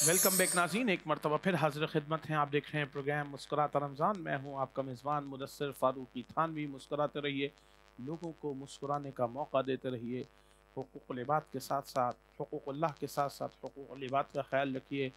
Welcome back नाज़रीन, एक मरतबा फिर हाजिर खिदमत हैं। आप देख रहे हैं प्रोग्राम मुस्कुराता रमज़ान। मैं हूं आपका मेज़बान मुदस्सिर फ़ारूकी थानवी। मुस्कुराते रहिए, लोगों को मुस्कुराने का मौका देते रहिए। हुकूक़ुल इबाद के साथ साथ हुकूक़ुल्लाह के साथ साथ हुकूक़ुल इबाद का ख्याल रखिए।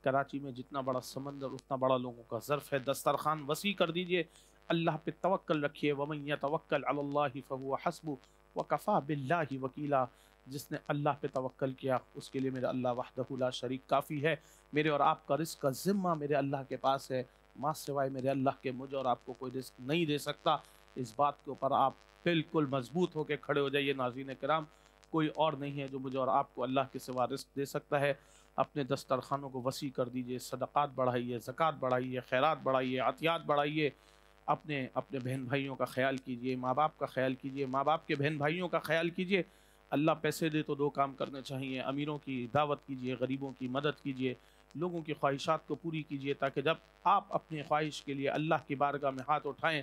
कराची में जितना बड़ा समंदर उतना बड़ा लोगों का ज़र्फ़ है। दस्तरखान वसी कर दीजिए, अल्लाह पे तवक्कल रखिए। वमन यतवक्कल अलल्लाहि फहुव हस्बुह व कफ़ा बिल्लाहि वकीला। जिसने अल्लाह पे तवक्कल किया उसके लिए मेरा अल्लाह वहदहु ला शरीक काफ़ी है। मेरे और आपका रिस्क का ज़िम्मा मेरे अल्लाह के पास है। माँ सिवाय मेरे अल्लाह के मुझे और आपको कोई रिस्क नहीं दे सकता। इस बात के ऊपर आप बिल्कुल मजबूत होकर खड़े हो जाइए नाज़रीन किराम। कोई और नहीं है जो मुझे और आपको अल्लाह के सिवा रिस्क दे सकता है। अपने दस्तरखानों को वसी कर दीजिए, सदक़ात बढ़ाइए, ज़कात बढ़ाइए, खैरात बढ़ाइए, अतियात बढ़ाइए। अपने अपने बहन भाइयों का ख्याल कीजिए, माँ बाप का ख्याल कीजिए, माँ बाप के बहन भाइयों का ख्याल कीजिए। अल्लाह पैसे दे तो दो काम करने चाहिए। अमीरों की दावत कीजिए, गरीबों की मदद कीजिए, लोगों की ख्वाहिशात को पूरी कीजिए, ताकि जब आप अपनी ख्वाहिश के लिए अल्लाह की बारगाह में हाथ उठाएं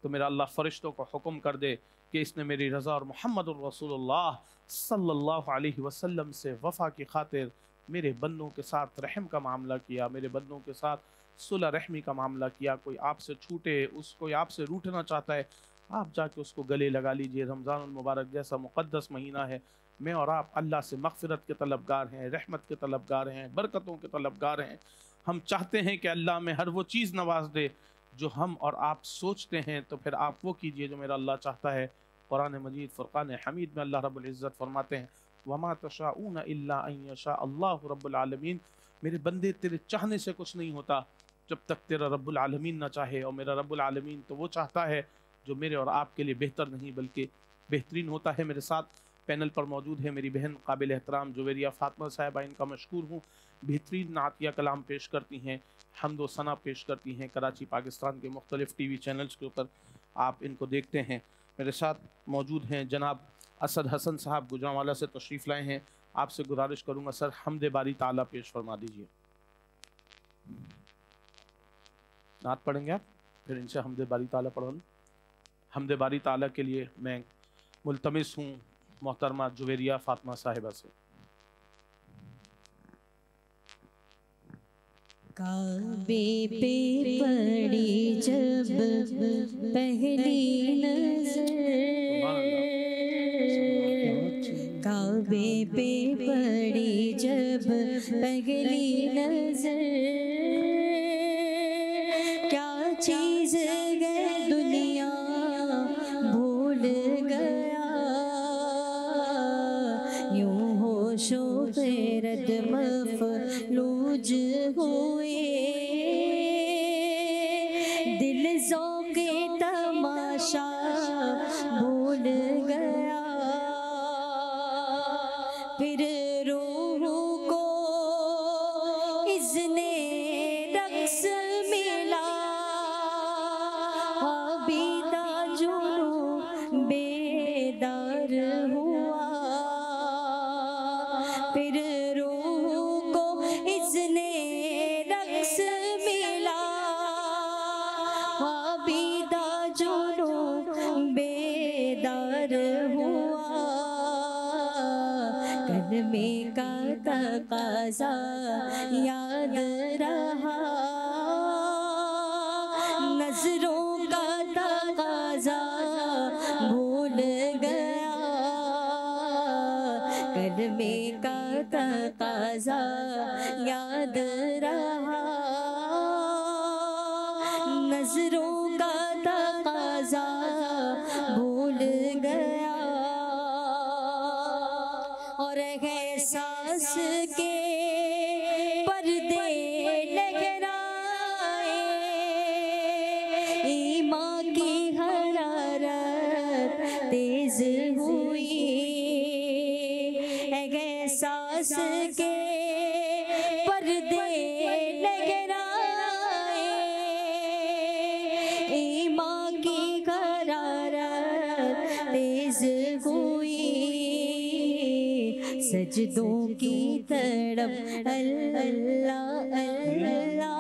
तो मेरा अल्लाह फ़रिश्तों को हुक्म कर दे कि इसने मेरी रज़ा और मुहम्मदुर रसूलुल्लाह सल्लल्लाहु अलैहि वसल्लम से वफ़ा की खातिर मेरे बंदों के साथ रहम का मामला किया, मेरे बंदों के साथ सुलह रहमी का मामला किया। कोई आपसे छूटे, कोई आपसे रूठना चाहता है, आप जाके उसको गले लगा लीजिए। रमज़ानुल मुबारक जैसा मुक़द्दस महीना है, मैं और आप अल्लाह से मग़फ़िरत के तलबगार हैं, रहमत के तलबगार हैं, बरकतों के तलबगार हैं। हम चाहते हैं कि अल्लाह में हर वो चीज़ नवाज दे जो हम और आप सोचते हैं, तो फिर आप वो कीजिए जो मेरा अल्लाह चाहता है। कुरान मजीद फ़ुरक़ान हमीद में अल्लाह रब्बुल इज़्ज़त फरमाते हैं, वमा तशाऊन इल्ला अन यशा अल्लाहु रब्बुल आलमीन। मेरे बंदे तेरे चाहने से कुछ नहीं होता जब तक तेरा रब्बुल आलमीन ना चाहे। और मेरा रब्बुल आलमीन तो वो चाहता है जो मेरे और आपके लिए बेहतर नहीं बल्कि बेहतरीन होता है। मेरे साथ पैनल पर मौजूद है मेरी बहन काबिल एहतराम जुवेरिया फ़ातिमा साहिबा। इनका मशकूर हूँ। बेहतरीन नातिया कलाम पेश करती हैं, हम्द व सना पेश करती हैं। कराची पाकिस्तान के मुख्तलिफ़ टी वी चैनल्स के ऊपर आप इनको देखते हैं। मेरे साथ मौजूद हैं जनाब असद हसन साहब, गुजरांवाला से तशरीफ़ लाए हैं। आपसे गुजारिश करूँगा सर हम्द बारी ताला पेश फरमा दीजिए। नात पढ़ेंगे आप, फिर इनसे हम्द बारी ताला पढ़ो। हम्द बारी ताला के लिए मैं मुल्तमिस हूँ मोहतरमा जुवेरिया फ़ातिमा साहिबा से। काबे पे पड़ी जब पहली नजर, काबे पे पड़ी जब पहली नजर, क्या चीज है दुनिया भूल गया, यूं होशो गैरत मफलूज हुए, दिल ज़ौक़े तमाशा भूल गया, फिर रूह को इज़्ने रक़्स मिला, आबिदा जुनून बेदार हुआ, फिर रूह को इज़्ने रक़्स मिला, आबिदा जुनून बेदार हुआ, कलमे का तक़ाज़ा याद रहा, नज़रों का तक़ाज़ा भूल गया, कलमे का तक़ाज़ा याद रहा, नज़रों का तक़ाज़ा भूल गया, और एहसास के पर्दे लहराए, ईमान की हरारत तेज हुई, एहसास के पर्दे लहराए, ईमान की हरारत तेज हुई, सजदों की तड़प अल्लाह अल्लाह,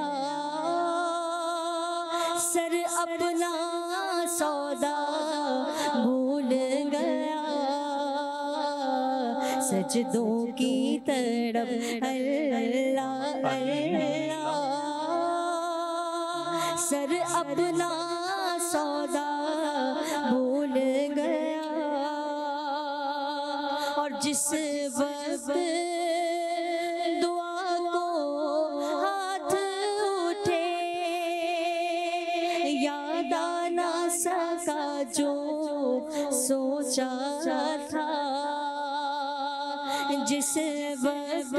सर अपना सौदा भूल गया, سجدوں کی تڑپ اللہ اللہ سر اپنا سودا بھول گیا اور جس وقت دعا کو ہاتھ اٹھے یاد آ نہ سکا جو سوچا تھا جس وقت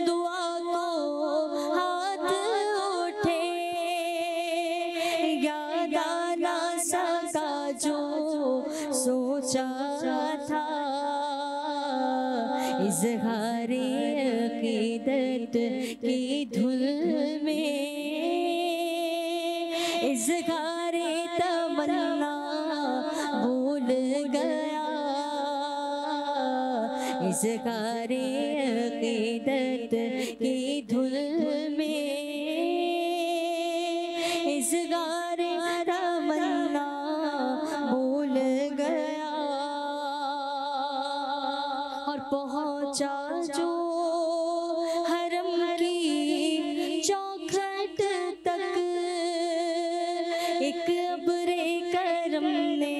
دعا کو ہاتھ اٹھے یاد آ نہ سکا جو سوچا تھا اظہار عقیدت کی دھن میں اظہار تمنا بھول گیا اظہار عقیدت کی دھن میں اظہار تمنا بھول گیا اور پہنچا جو حرم کی چوکھٹ تک ایک ابر کرم نے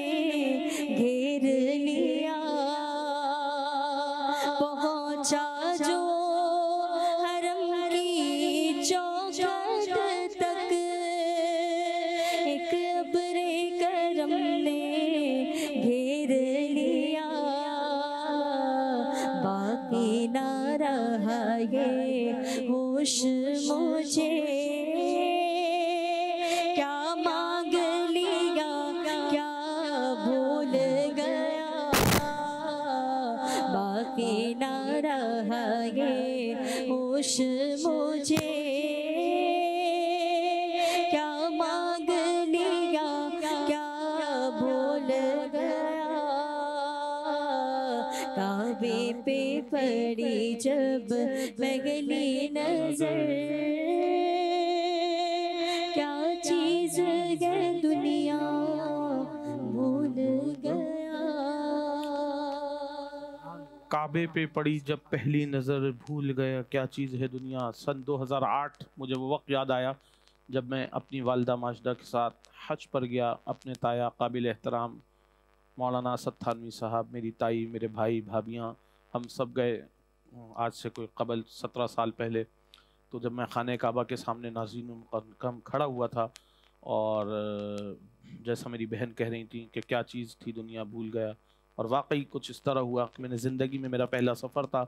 گھیر لیا پہنچا جو حرم کی چوکھٹ تک ایک ابر کرم نے گھیر لیا باقی نہ رہا یہ ہوش مجھے کیا مانگ لیا کیا بھول گیا باقی نہ رہا یہ ہوش مجھے کیا مانگ لیا کیا بھول گیا کعبے پہ پڑی جب پگلی نظر کیا چیز ہے دنیا بھول گیا کعبے پہ پڑی جب پہلی نظر بھول گیا کیا چیز ہے دنیا سن 2008 مجھے وہ وقت یاد آیا جب میں اپنی والدہ ماجدہ کے ساتھ حج پر گیا اپنے تایا قابل احترام مولانا اسد تھانوی صاحب میری تائی میرے بھائی بھابیاں ہم سب گئے آج سے کوئی قبل 17 سال پہلے تو جب میں خانہ کعبہ کے سامنے ناظرین مکرم کھڑا ہوا تھا اور جیسا میری بہن کہہ رہی تھی کہ کیا چیز تھی دنیا بھول گیا اور واقعی کچھ اس طرح ہوا کہ میں نے زندگی میں میرا پہلا سفر تھا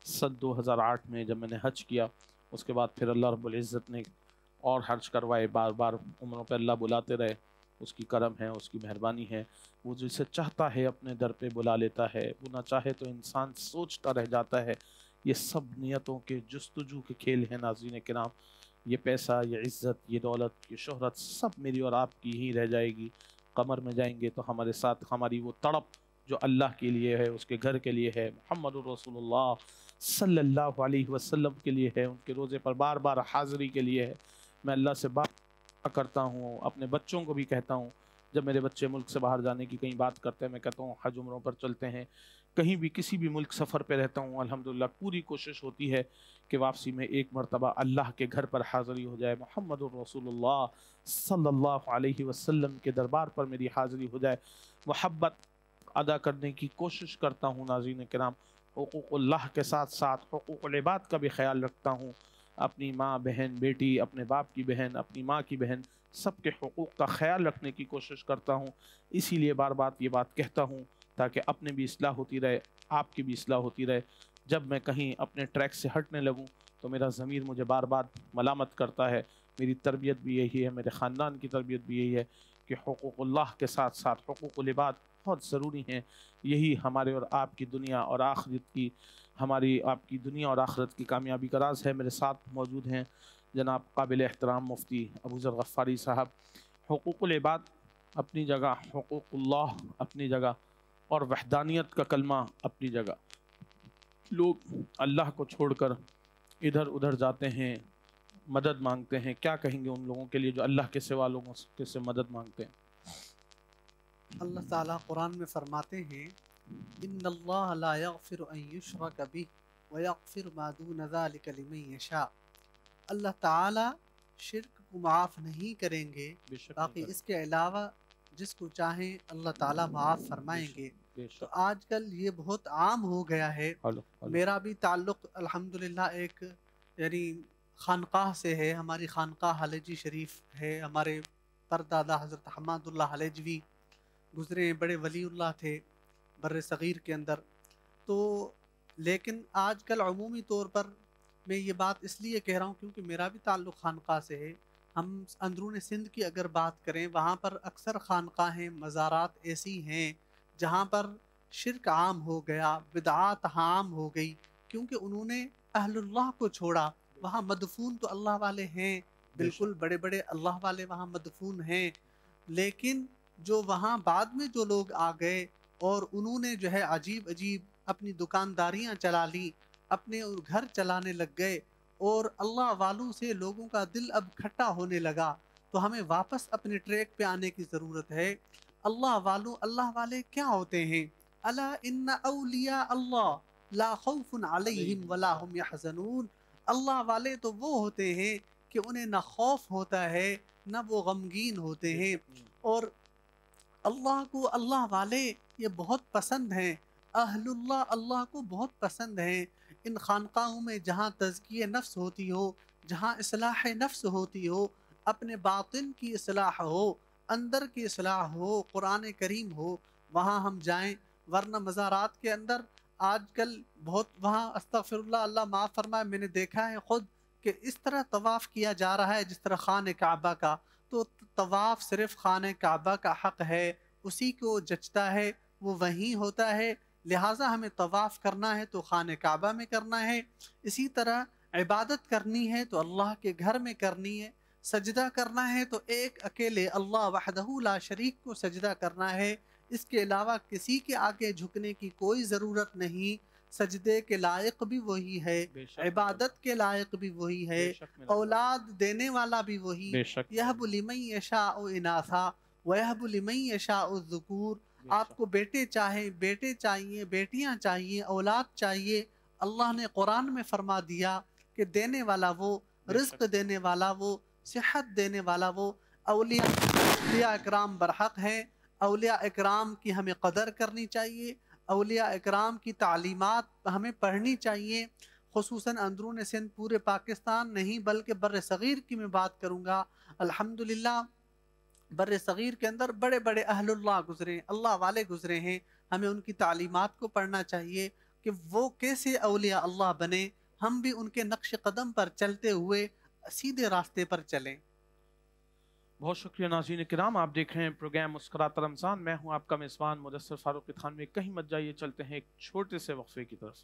سن 2008 میں جب میں نے حج کیا اس کے بعد پھر اللہ رب العزت نے اور حج کروائے بار بار عمروں پہ اللہ بلاتے رہے اس کی کرم ہے اس کی مہربانی ہے وہ جسے چاہتا ہے اپنے در پہ بلا لیتا ہے وہ نہ چاہے تو انسان سوچتا رہ جاتا ہے یہ سب نیتوں کے جستجو کے کھیل ہیں ناظرین کرام یہ پیسہ یہ عزت یہ دولت یہ شہرت سب میری اور آپ کی ہی رہ جائے گی قمر میں جائیں گے تو ہمارے ساتھ ہماری وہ تڑپ جو اللہ کے لیے ہے اس کے گھر کے لیے ہے محمد رسول اللہ صلی اللہ علیہ وسلم کے لیے ہے ان کے روزے پر بار بار حاضری کے لیے ہے میں اللہ سے بات کرتا ہوں اپنے بچوں کو بھی کہتا ہوں جب میرے بچے ملک سے باہر جانے کی کہیں بات کرتے ہیں میں کہتا ہوں حج عمروں پر چلتے ہیں کہیں بھی کسی بھی ملک سفر پہ رہتا ہوں الحمدللہ پوری کوشش ہوتی ہے کہ واپسی میں ایک مرتبہ اللہ کے گھر پر حاضری ہو جائے محمد الرسول اللہ صلی اللہ علیہ وسلم کے دربار پر میری حاضری ہو جائے محبت ادا کرنے کی کوشش کرتا ہوں ناظرین کرام حقوق اللہ کے ساتھ ساتھ حقوق العباد کا بھی خیال رکھتا ہوں اپنی ماں بہن بیٹی اپنے باپ کی بہن اپنی ماں کی بہن سب کے حقوق کا خیال رکھنے کی کوشش کرتا ہوں اسی لیے بار بار یہ بات کہتا ہوں تاکہ اپنے بھی اصلاح ہوتی رہے آپ کی بھی اصلاح ہوتی رہے جب میں کہیں اپنے ٹریک سے ہٹنے لگوں تو میرا ضمیر مجھے بار بار ملامت کرتا ہے میری تربیت بھی یہی ہے میرے خاندان کی تربیت بھی یہی ہے کہ حقوق اللہ کے ساتھ ساتھ حقوق العباد بہت ضروری ہیں یہی ہمارے اور آپ کی دنیا اور آخرت کی ہماری آپ کی دنیا اور آخرت کی کامیابی کا راز ہے میرے ساتھ موجود ہیں جناب قابل احترام مفتی ابو ذر غفاری صاحب حقوق العباد اپنی جگہ حقوق اللہ اپنی جگہ اور وحدانیت کا کلمہ اپنی جگہ لوگ اللہ کو چھوڑ کر ادھر ادھر جاتے ہیں مدد مانگتے ہیں کیا کہیں گے ان لوگوں کے لیے جو اللہ کے سوا لوگوں سے مدد مانگتے ہیں اللہ تعالیٰ قرآن میں فرماتے ہیں इन्नल्लाह ला यग़फ़िरु अन युश्रक बिहि व यग़फ़िरु मा दून ज़ालिका लिमन यशा। अल्लाह ताला शिर्क को माफ़ नहीं करेंगे, बेशक बाकी नहीं इसके अलावा जिसको चाहें अल्लाह ताला माफ़ करें। फरमाएंगे। तो बेशक आजकल ये बहुत आम हो गया है। हेलो हेलो मेरा भी ताल्लुक़ अल्हम्दुलिल्लाह एक यानी खानकाह से है। हमारी खानकाह हलेजी शरीफ है। हमारे परदादा हज़रत हमादुल्लाह हलेजवी गुज़रे बड़े वलीउल्लाह थे बर्र सग़ीर के अंदर। तो लेकिन आजकल अमूमी तौर पर मैं ये बात इसलिए कह रहा हूँ क्योंकि मेरा भी ताल्लुक़ खानकाह से है। हम अंदरून सिंध की अगर बात करें, वहाँ पर अक्सर खानकाहें मज़ारात ऐसी हैं जहाँ पर शिर्क आम हो गया, बिदआत आम हो गई, क्योंकि उन्होंने अहलुल्लाह को छोड़ा। वहाँ मदफून तो अल्लाह वाले हैं, बिल्कुल बड़े बड़े अल्लाह वाले वहाँ मदफून हैं, लेकिन जो वहाँ बाद में जो लोग आ गए और उन्होंने जो है अजीब अजीब अपनी दुकानदारियाँ चला ली, अपने घर चलाने लग गए और अल्लाह वालों से लोगों का दिल अब खट्टा होने लगा। तो हमें वापस अपने ट्रैक पे आने की ज़रूरत है। अल्लाह वालों, अल्लाह वाले क्या होते हैं? अला इन्ना औलिया अल्लाह ला खौफुन अलैहिम वला हुम यहज़नून। अल्लाह वाले तो वो होते हैं कि उन्हें ना खौफ होता है, ना वो गमगीन होते हैं। बेशक नहीं। और अल्लाह को अल्लाह वाले ये बहुत पसंद हैं। अहलुल्लाह अल्लाह को बहुत पसंद हैं। इन खानकाहों में जहाँ तज़किये नफ्स होती हो, जहाँ इस्लाह नफ्स होती हो, अपने बातिन की इस्लाह हो, अंदर की इस्लाह हो, कुरान करीम हो, वहाँ हम जाएं। वरना मज़ारात के अंदर आजकल बहुत वहाँ अस्तग़फिरुल्लाह, अल्लाह माफ़ फरमाए, मैंने देखा है ख़ुद कि इस तरह तवाफ़ किया जा रहा है जिस तरह खाने काबा का। तो तवाफ़ सिर्फ़ खाने काबा का हक़ है, उसी को जचता है, वो वहीं होता है। लिहाजा हमें तवाफ़ करना है तो खाने काबा में करना है। इसी तरह इबादत करनी है तो अल्लाह के घर में करनी है। सजदा करना है तो एक अकेले अल्लाह वहदहू ला शरीक को सजदा करना है। इसके अलावा किसी के आगे झुकने की कोई ज़रूरत नहीं। सजदे के लायक भी वही है, बेशक इबादत के लायक भी वही है, बेशक मेरा औलाद देने वाला भी वही। बेशक यहबु लिमन यशाउ इनासा व यहबु लिमन यशाउ ज़ुकूर। बेशक आपको बेटे चाहे, बेटे चाहिए, बेटियां चाहिए, औलाद चाहिए, अल्लाह ने कुरान में फरमा दिया कि देने वाला वो, रिज़्क़ देने वाला वो, सेहत देने वाला वो। औलिया इकराम बरहक हैं। औलिया इकराम की हमें कदर करनी चाहिए। औलिया इकराम की तालीमात हमें पढ़नी चाहिए। खुसूसन अंदरून सिंध, पूरे पाकिस्तान नहीं बल्कि बर्र सग़ीर की मैं बात करूँगा। अल्हम्दुलिल्लाह बर्र सग़ीर के अंदर बड़े बड़े अहलुल्लाह गुज़रे, अल्लाह वाले गुज़रे हैं। हमें उनकी तालीमात को पढ़ना चाहिए कि वो कैसे औलिया अल्लाह बने। हम भी उनके नक्श कदम पर चलते हुए सीधे रास्ते पर चलें। बहुत शुक्रिया नाज़रीन किराम, आप देख रहे हैं प्रोग्राम मुस्कुराता रमज़ान। मैं हूं आपका मेज़बान मुदस्सिर फ़ारूक़ी थानवी। कहीं मत जाइए, चलते हैं एक छोटे से वक्फे की तरफ।